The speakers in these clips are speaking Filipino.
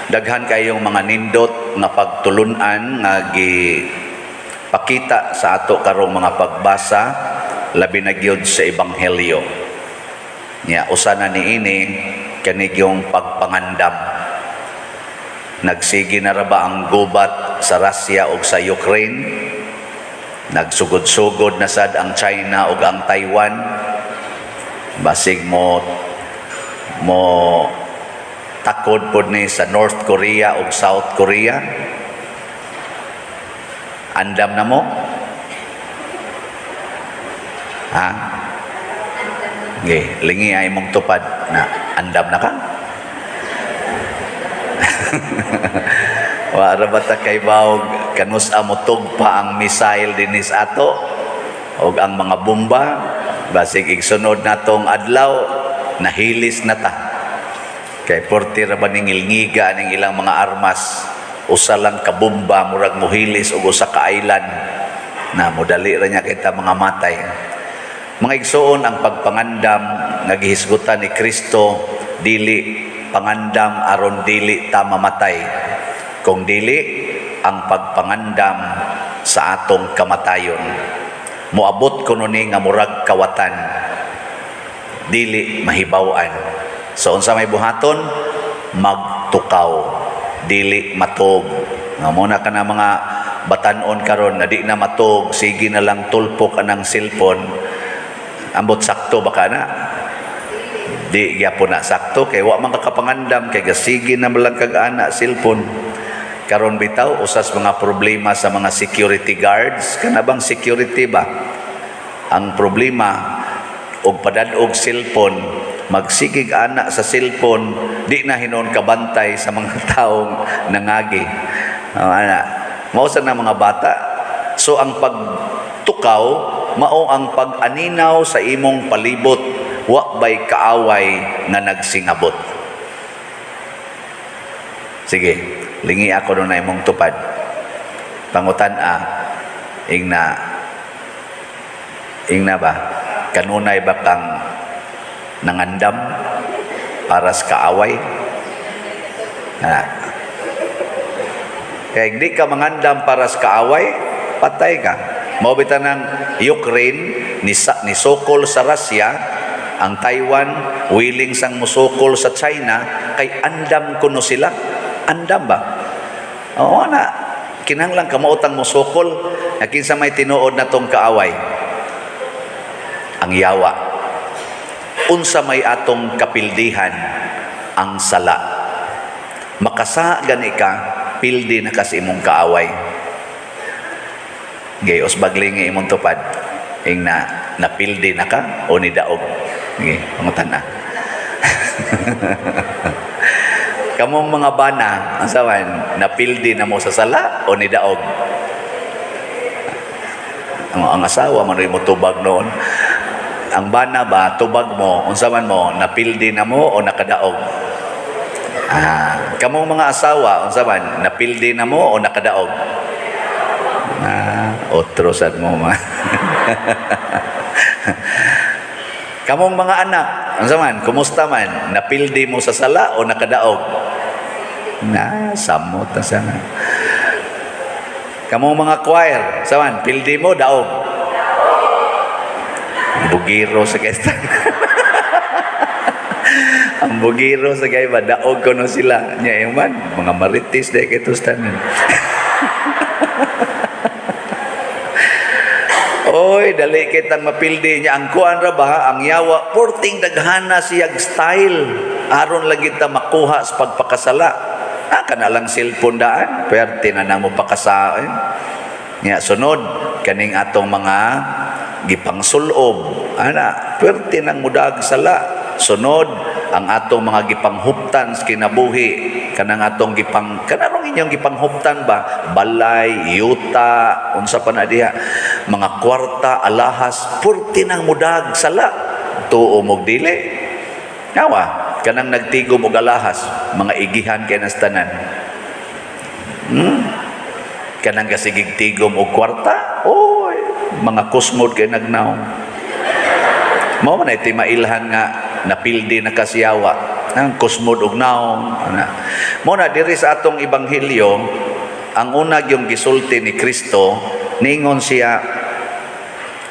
Daghan kayong mga nindot nga pagtulunan nga pakita sa ato karong mga pagbasa, labi na gyud sa ebanghelyo. Nya usa na niini kanig yung pagpangandam. Nagsigi na ra ba ang gubat sa Russia ug sa Ukraine? Nagsugod-sugod na sad ang China ug ang Taiwan. Basig mo takod pod ni sa North Korea ug South Korea. Andam na mo? Ha? Okay, lingi ay mong tupad na andam na ka? Wala ba ta kay bawg kanus amutog pa ang missile dinis ato o ang mga bomba basig igsunod natong adlaw nahilis na ta kay porti ra ba ning ilngiga ning ilang mga armas usa lang ka bomba murag mohilis og usa ka island na modali ra nya kita mga matay. Mga igsoon, ang pagpangandam nga gihisgutan ni Kristo dili pangandam aron dili ta mamatay, kung dili ang pagpangandam sa atong kamatayon. Moabot kuno ni nga murag kawatan, dili mahibaw-an. So unsa may buhaton? Magtukaw, dili matog. Nga muna ka na mga batanon karon na di na matog, sige na lang tulpok anang cellphone. Ambot sakto baka na? Di gyapon na sakto kay wa man kakapangandam kay gasigi na lang kag ana cellphone. Karon bitaw usas mga problema sa mga security guards, kana bang security ba? Ang problema og padadog cellphone, magsigig ana sa cellphone, di na hinon kabantay sa mga taong nangagi. Ana, mao sa na mga bata. So ang pagtukaw mao ang pag-aninaw sa imong palibot, wa bay kaaway nga nagsingabot. Sige, lingi ako na imong tupad. Pangutan-a, ingna ba? Kanunay ba kang nangandam para sa kaaway? Kaya hindi ka mangandam para sa kaaway, patay ka. Maubitan ng Ukraine, nisukol sa Russia, ang Taiwan, willing sang musukol sa China, kay andam kuno sila. Andam ba? Oo na, kinahanglan kamautang musukol, kinsa may tinuod na tong kaaway. Ang yawa. Unsa may atong kapildihan, ang sala. Makasa gani ka, pildi na kasi imong kaaway. Gayos baglingi imong tupad ing napildi na ka o ni daog. Okay, pangutan na. Kamong mga bana, asawan, napildi na mo sa sala o ni daog? Ang asawa man rin mo tubag noon. Ang bana ba, tubag mo, unsaman mo, napildi na mo o nakadaog? Kamong mga asawa, unsaman, napildi na mo o nakadaog? Otrosan mo ma. Kamong mga anak, ano man, kumusta man? Napildi mo sa sala o nakadaog? Samot na sana. Kamong mga choir, saman, pildi mo, daog? Bugiro sa kaistan. Ang bugiro sa kaiba, daog ko no sila. Nya man, mga maritis dahil kaitustanan. Oy, dali kitang mapildi niya. Ang kuan ra ba, ang yawa, porting daghana siyag style. Aron lagi ta makuha sa pagpakasala. Kana lang cellphone daan, pwerte na mo pakasain. Nya sunod, kaning atong mga gipangsulob. Pwerte nang mudag sala. Sunod, ang atong mga gipanghuptan sa kinabuhi. Kanang atong kanarong inyong gipanghuptan ba? Balay, yuta, unsa pa na diha. Mga kwarta, alahas, purti nang mudag sala. Tuo mog dili. Nawa, kanang nagtigom og alahas, mga igihan kay nastanan. Kanang kasigig tigom og kwarta, oy, mga kusmod kay nagnaw. Mao man ay timailhan nga napildi na kasiyawa. ang kusmod og naong mo na diri sa atong ebanghelyo. Ang una yung gisulti ni Kristo, niingon siya,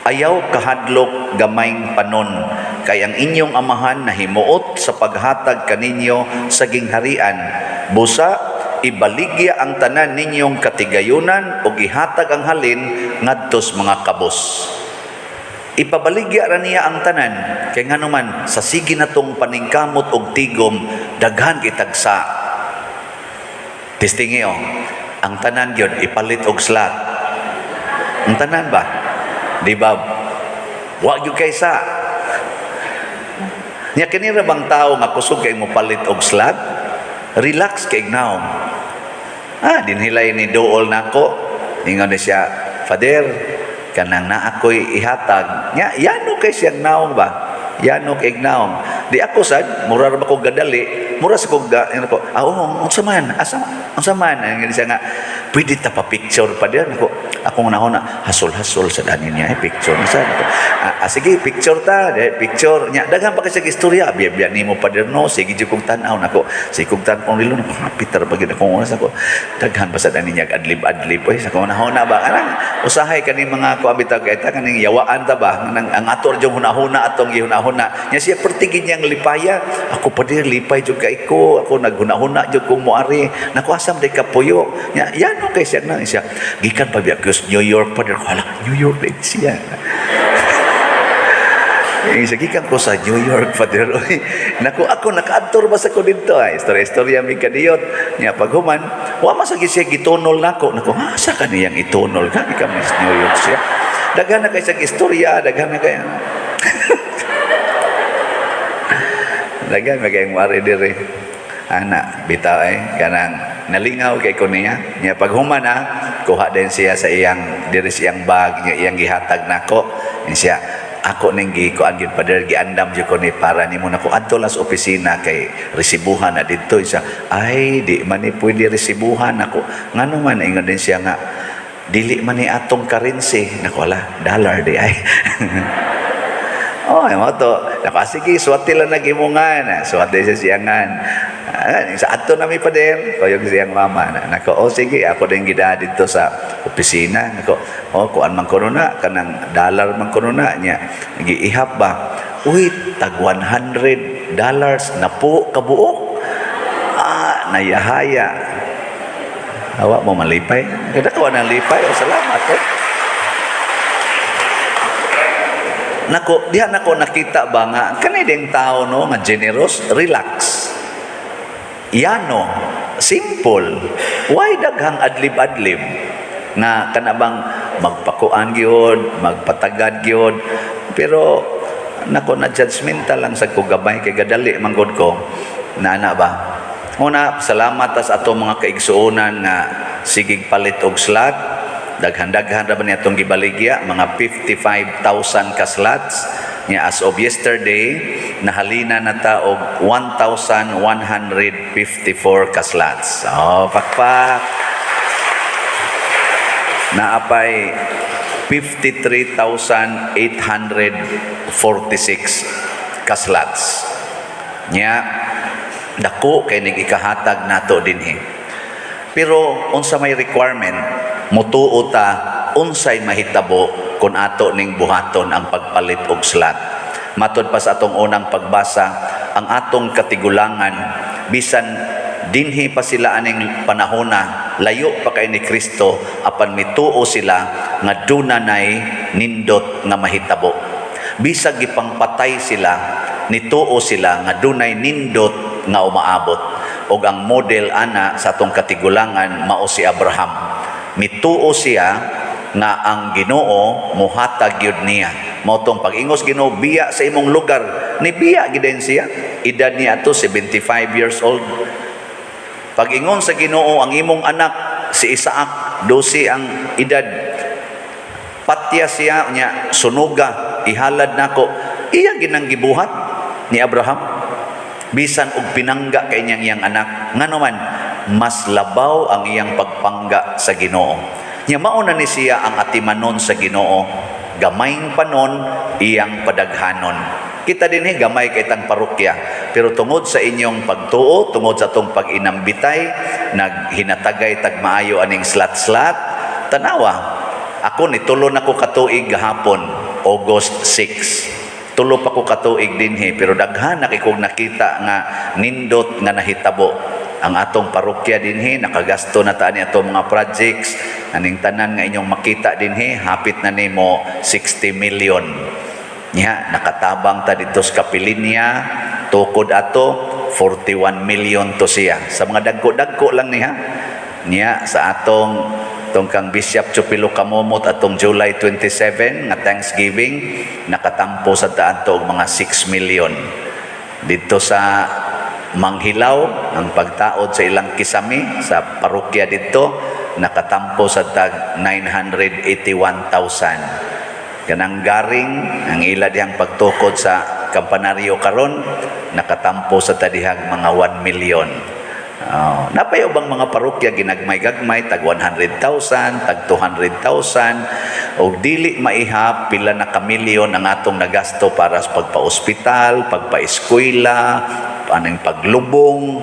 ayaw kahadlok gamayng panon, kay ang inyong amahan na himuot sa paghatag kaninyo sa gingharian. Busa, ibaligya ang tanan ninyong katigayunan o ihatag ang halin ngadtos mga kabos. Ipabaligya ra niya ang tanan, kay nganuman sa sige natong paningkamot og tigom, daghan kitagsa. Testingi ang tanan gyud ipalit og slat. Ang tanan ba? Di ba? Wa gyud kaysa. Nya kini ra bang tao nga kusog kay mo palit og slat? Relax kay now. Dinhilay ni dool nako. Ingon ni siya, Father, kanang na ako'y ihatag. Nya yano kay siyang naong ba? Yano kay naong. Di ako sad, mura ra ba ko gadali? Mura sa kog ko. Unsa man? Unsa man? Ang siya nga, pwede ta pa picture pa diyan ako. Akong nahona hasol-hasol sa danin niya picture na sad ako. Sige picture ta, picture nya daghan pa kasi istorya biya nimo pa no. Sige jud kong tan-aw nako. Sige kong tan-aw nilo nako Peter pag akong oras ako. Daghan pa sa danin niya adlib-adlib sa akong nahona ba anang usahay kani mga kuabitag eta kaning yawaan ta ba ang ator jud hunahuna atong gihunahuna. Nya siya pertigid niyang lipaya. Ako pa dir lipay jud kay ko. Ako naghunahuna jud kong moari. Naku asam day kapuyo. Nya yan okay siya na siya. Gikan pa biya New York pa dir ko New York din siya. Gikan ko sa New York pa dir. Naku ako nakaadtor ba sa ko dito istorya mi kadiyot. Nya paghuman wa masagi siya gitunol nako. Naku asa kaniyang itunol ka kami sa New York siya. Daghan na kay sa istorya, daghan na kay daghan magayang mari dire. Ana bitaw kanang nalingaw kay ko niya. Nya paghuman kuha din siya sa iyang diri siyang bag niya iyang gihatag nako. Siya ako ning gikuan gyud pader giandam jud ko ni para nimo nako adto lang sa opisina kay resibuhan na didto siya. Ay di man ni pwede resibuhan ako. Ngano man ingon din siya nga dili man ni atong currency nako dollar di ay. Mo to. Sige, suwati lang nagimungan. Suwati sa siyangan. Sa ato na may pader. Kuyog siyang mama. Nako, sige, ako din gida dito sa opisina. Nako, kuan man kuno na. Kanang dollar man kuno na niya. Giihap ba? Uy, tag $100 na po kabuok. Nayahaya. Hawa mo malipay. Kada ko na lipay. Salamat. Nako, diha nako nakita ba nga kani ding tao no nga generous, relax. Yano, simple. Why daghang adlib-adlib na kanabang magpakuan gyud, magpatagad gyud. Pero nako na judgmental lang sa kugabay kay gadali manggod ko. Nana ba? Una, salamat sa ato mga kaigsuonan nga sigig palit og slot. Daghan-daghan ra ba niya itong gibaligya, mga 55,000 ka slots. Nya as of yesterday, nahalina na ta og 1,154 ka slots. Pakpak. Naapay 53,846 ka slots. Nya dako kay nagikahatag nato dinhi. Pero unsa may requirement? Mutuo ta unsay mahitabo kung ato ning buhaton ang pagpalit og slot. Matod pa sa atong unang pagbasa, ang atong katigulangan bisan dinhi pa sila aning panahona, layo pa kay ni Kristo apan mituo sila nga dunay nindot nga mahitabo. Bisag gipangpatay sila, nituo sila nga dunay nindot nga umaabot. Og ang model ana sa atong katigulangan mao si Abraham. Mituo siya nga ang Ginoo muhatag gyud niya. Mao tong pag-ingos Ginoo biya sa imong lugar, ni biya gid siya. Edad niya ato 75 years old. Pag-ingon sa Ginoo ang imong anak si Isaac 12 ang edad. Patya siya nya sunuga ihalad nako. Iya ginang gibuhat ni Abraham. Bisan og pinangga kay niyang anak. Ngano man mas labaw ang iyang pagpangga sa Ginoo. Nya mauna ni siya ang atimanon sa Ginoo. Gamayng panon iyang padaghanon. Kita dinhi gamay kay tang parokya, pero tungod sa inyong pagtuo, tungod sa tong pag-inambitay, naghinatagay tag maayo aning slat-slat. Tanawa, ako ni tulo na ko katuig gahapon, August 6. Tulo pa ko katuig dinhi, pero daghan na kay nakita nga nindot nga nahitabo ang atong parokya dinhi. Nakagasto na ta ni atong mga projects, aning tanan nga inyong makita dinhi, hapit na nimo 60 million. Nya nakatabang ta dito sa Kapilinya, tukod ato 41 million to siya. Sa mga dagko-dagko lang niya. Nya sa atong kang Bishop Chupilo Kamomot atong July 27 nga Thanksgiving, nakatampo sa taan to mga 6 million. Dito sa Manghilaw, ang pagtaod sa ilang kisami sa parokya dito, nakatampo sa tag 981,000. Kanang garing ang ila dihang pagtukod sa kampanaryo karon, nakatampo sa tadihang mga 1 million. Napayo bang mga parokya ginagmay-gagmay tag 100,000, tag 200,000, o dili maihap pila na kamilyon ang atong nagasto para sa pagpa-ospital, pagpa-eskwela, aning paglubong,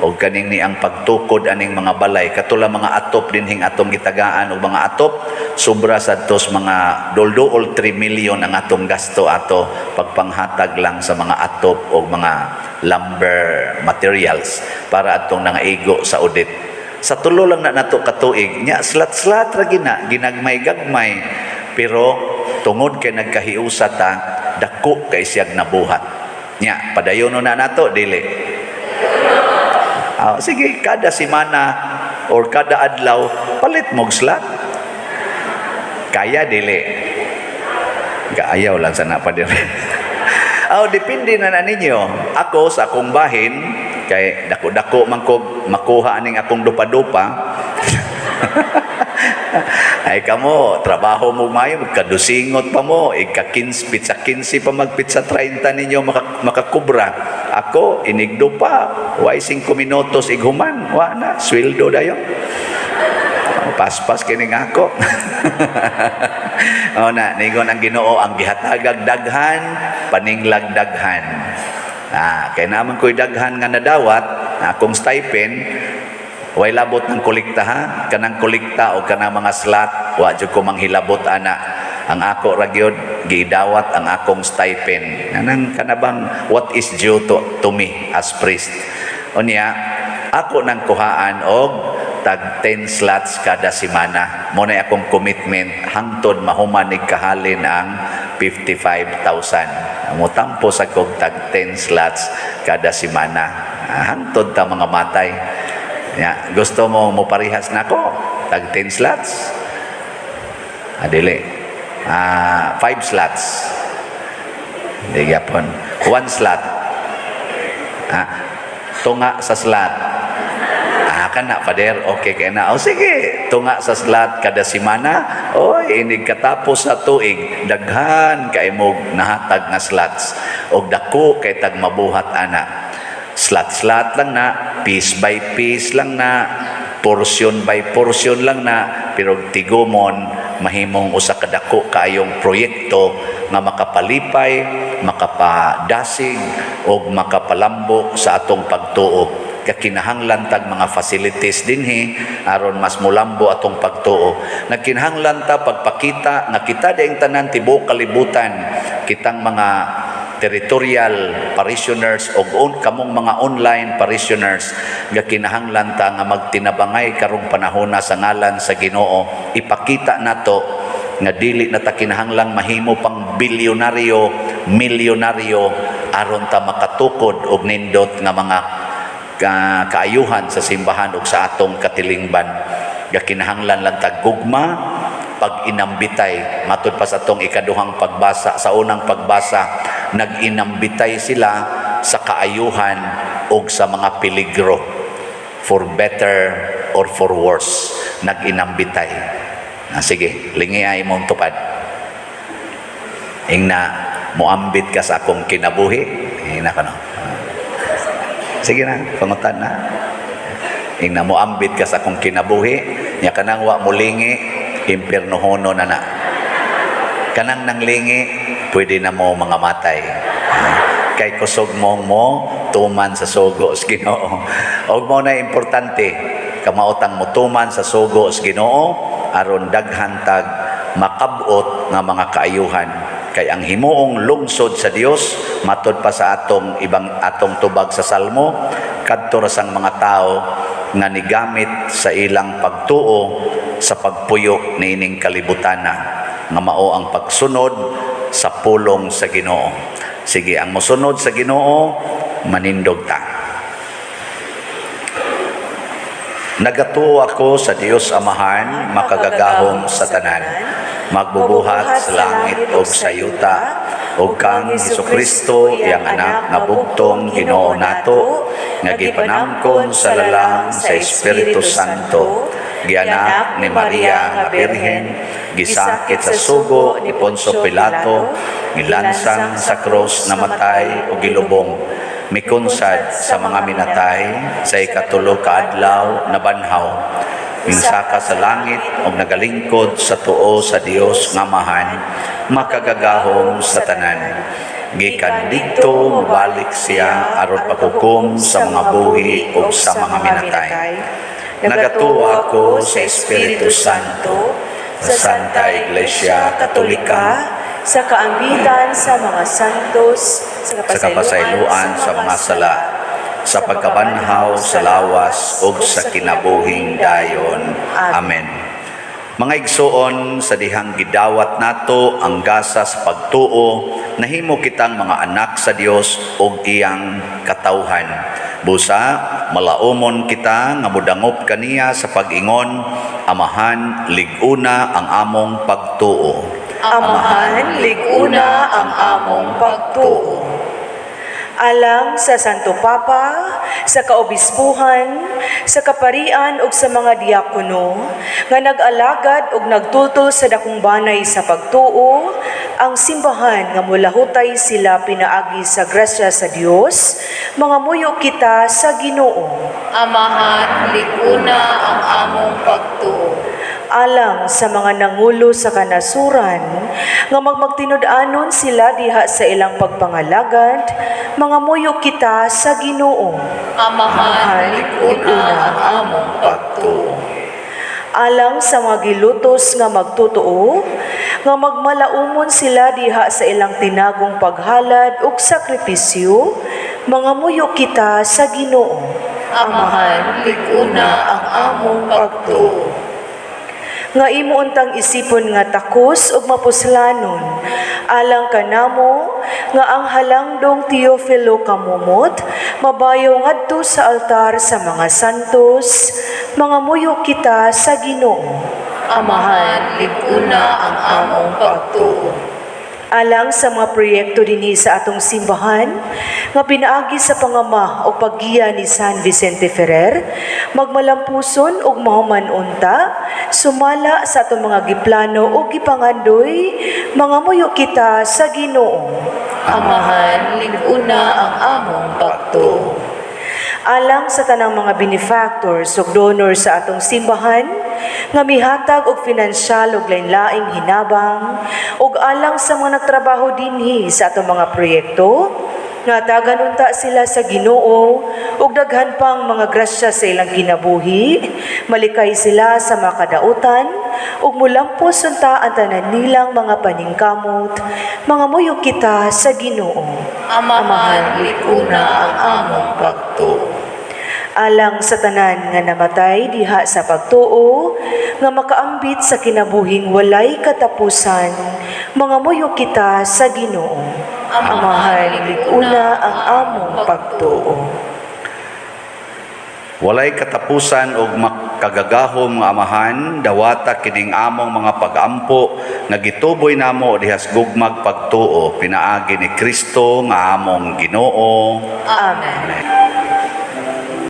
o kaning ni ang pagtukod aning mga balay. Katula mga atop dinhing atong gitagaan, o mga atop sobra sa tos mga doldool 3 million ang atong gasto ato pagpanghatag lang sa mga atop o mga lumber materials para atong nangaigo sa audit. Sa tulo lang na nato katuig, nya slat-slat ra ginagmay-gagmay, pero tungod kay nagkahiusa ta, dako kay siyag nabuhat. Nya padayono na nato dili. Sige, kada simana or kada adlaw palit mog slat. Kaya dili. Kaayaw lang sana pa dire. Depende na ninyo. Ako sa akong bahin, kay dako-dako man ko makuha aning akong dupa-dupa. Ay kamo, trabaho mo mayo, kadusingot pa mo, pizza 15 pa magpizza 30 ninyo makakubra. Ako, inigdo pa, why 5 minutos ighuman, na, sweldo dayon. Paspas kining ako. Nigon ang Ginoo, ang gihatagag daghan, paninglag daghan. Kay naman ko'y daghan nga nadawat, akong stipend, way labot ng kolekta ha, kanang kolekta o kanang mga slot, wa jud ko manghilabot ana. Ang ako ra gyud gidawat ang akong stipend. Nanang kanabang what is due to me as priest. Unya, ako nang kuhaan og tag 10 slots kada semana. Mo na akong commitment hangtod mahuman nig kahalin ang 55,000. Mutampo sa kog tag 10 slots kada semana. Hangtod ta mga matay. Gusto mo parihas na ko tag 10 slots? Dili. 5 slots. Di gyapon. 1 slot. Tunga sa slot. Kana pader, okay kay na. Sige, tunga sa slot kada semana. Inig katapos sa tuig, daghan kay mo nahatag nga slots. Og dako kay tag mabuhat ana. Slot lang na, piece by piece lang na, portion by portion lang na, pero tigumon mahimong usa ka dako kaayong proyekto nga makapalipay, makapadasig og makapalambok sa atong pagtuo. Kakinahanglan tag mga facilities dinhi aron mas mulambo atong pagtuo. Nagkinahanglan ta pagpakita nga kita daing tanan tibuok kalibutan, kitang mga territorial parishioners o kamong mga online parishioners nga kinahanglan ta nga magtinabangay karong panahona sa ngalan sa Ginoo. Ipakita nato nga dili na ta kinahanglang mahimo pang bilyonaryo, milyonaryo aron ta makatukod og nindot nga mga kaayuhan sa simbahan ug sa atong katilingban. Nga kinahanglan lang ta gugma, pag-inambitay. Matud pa sa atong ikaduhang pagbasa, sa unang pagbasa, nag-inambitay sila sa kaayuhan o sa mga peligro, for better or for worse. Nag-inambitay. Sige, lingi ay mong tupad. Ingna, muambit ka sa akong kinabuhi. Ingna ka no. Sige na, pangutan na. Ingna muambit ka sa akong kinabuhi. Nya kanang wa mulingi, impierno hono na na. Kanang nanglingi, pwede na mo mga matay. Kay kusog mong mo, tuman sa sugo sa Ginoo. Og mo na importante, kamautang mo tuman sa sugo sa Ginoo, aron daghantag makabot nga mga kaayuhan. Kay ang himuong lungsod sa Dios matud pa sa atong tubag sa Salmo, kadto ra sang mga tao nga nigamit sa ilang pagtuo sa pagpuyo niining kalibutana nga mao ang pagsunod sa pulong sa Ginoo. Sige, ang mosunod sa Ginoo manindog ta. Nagatuo ako sa Dios Amahan, makagagahom sa tanan, magbubuhat sa langit o sa yuta, o kang Hesukristo, iyang anak nga bugtong Ginoo nato, nga gipanangkon sa lalang sa Espiritu Santo, gianak ni Maria nga Birhen, gisakit sa sugo ni Poncio Pilato, gilansang sa krus namatay o gilubong, mikunsad sa mga minatay, sa ikatulo ka adlaw na banhaw, minsaka sa langit o nagalingkod sa tuo sa Dios nga Amahan, makagagahom sa tanan. Gikan dito mabalik siya aron paghukom sa mga buhi o sa mga minatay. Nagatuo ako sa Espiritu Santo, sa Santa Iglesia Katolika, sa kaambitan sa mga santos, sa kapasayloan sa mga sala, sa pagkabanhaw sa lawas ug sa kinabuhing dayon. Amen. Mga igsoon, sa dihang gidawat nato ang gasa sa pagtuo, nahimo kitang mga anak sa Dios ug iyang katawhan. Busa, malaumon kita nga mudangop kaniya sa pag-ingon, Amahan, liguna ang among pagtuo. Amahan, liguna ang among pagtuo. Alang sa Santo Papa, sa kaobispuhan, sa kaparian ug sa mga diakono nga nag-alagad ug nagtutol sa dakong banay sa pagtuo, ang simbahan nga mulahutay sila pinaagi sa grasya sa Dios, mga muyo kita sa Ginoo. Amahan, liguna ang among pagtuo. Alang sa mga nangulo sa kanasuran, nga magtinud-anon sila diha sa ilang pagpangalagad, mga muyo kita sa Ginoo. Amahan, liguna ang among pagtuo. Alang sa mga gilutos nga magtutuo, nga magmalaumon sila diha sa ilang tinagong paghalad ug sakripisyo, mga muyo kita sa Ginoo. Amahan, liguna ang among pagtuo. Nga imo untang isipon nga takos ug mapuslanon, alang kanamo nga ang halangdong Teofilo kamumot, mabayaw ngadto sa altar sa mga santos, mga muyo kita sa Ginoo. Amahan, liguna ang among pagtuo. Alang sa mga proyekto dinhi sa atong simbahan, nga pinaagi sa pangama o paggiya ni San Vicente Ferrer, magmalampuson ug mahuman unta, sumala sa atong mga giplano o gipangandoy, mga muyo kita sa Ginoo. Amahan, liguna ang among pagtuo. Alang sa tanang mga benefactors ug donors sa atong simbahan, nga mihatag og pinansyal ug lain-laing hinabang, ug alang sa mga nagtrabaho dinhi sa atong mga proyekto, nga tagan unta sila sa Ginoo ug daghan pang mga grasya sa ilang kinabuhi, malikay sila sa mga kadautan ug mulampos unta ang tanan nilang mga paningkamot, mga muyo kita sa Ginoo. Amahan, liguna ang among pagtuo. Alang sa tanan nga namatay diha sa pagtuo, nga makaambit sa kinabuhing walay katapusan, mga muyo kita sa Ginoo. Amahan, liguna ang among pagtuo. Walay katapusan og makagagahom nga Amahan, dawata kining among mga pag-ampo nga gituboy namo dihas gugmag pagtuo, pinaagi ni Kristo nga among Ginoo. Amen.